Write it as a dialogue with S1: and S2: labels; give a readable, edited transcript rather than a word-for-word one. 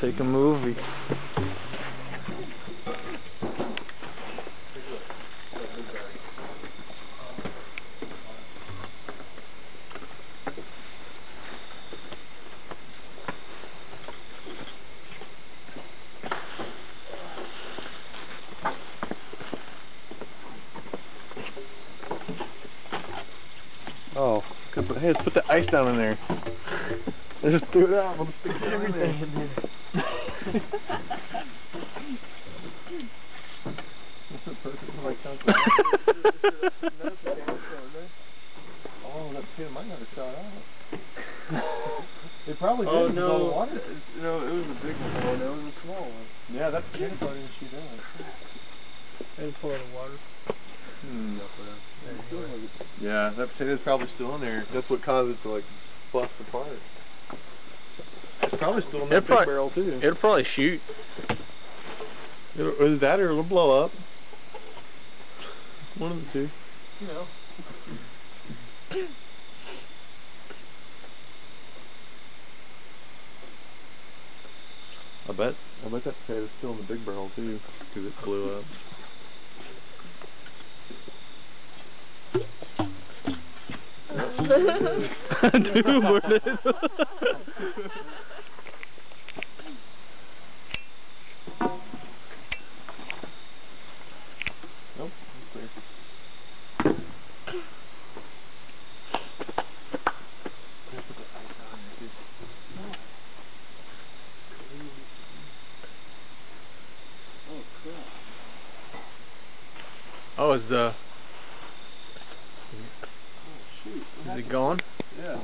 S1: Take a movie. Oh, good. Hey, let's put the ice down in there. Let's just throw it out. Let's stick everything in there. That's a perfect for my chunky. Oh, that potato might have a shot out. It probably did.
S2: Oh no!
S1: All the water.
S2: No, it was a big one. Oh, no, it was a small one.
S1: Yeah, that potato probably didn't shoot out.
S2: I didn't pour the water.
S1: Yeah, that potato's probably still in there. That's what caused it to like bust apart. It's probably still in that big barrel too.
S2: It'll probably shoot.
S1: Is that or it'll blow up? One of the two.
S2: You know.
S1: I bet that potato's still in the big barrel too, because it blew up. Dude, where did it? Nope, it's clear.
S2: Oh crap!
S1: Oh, is
S2: Oh shoot!
S1: it gone?
S2: Yeah.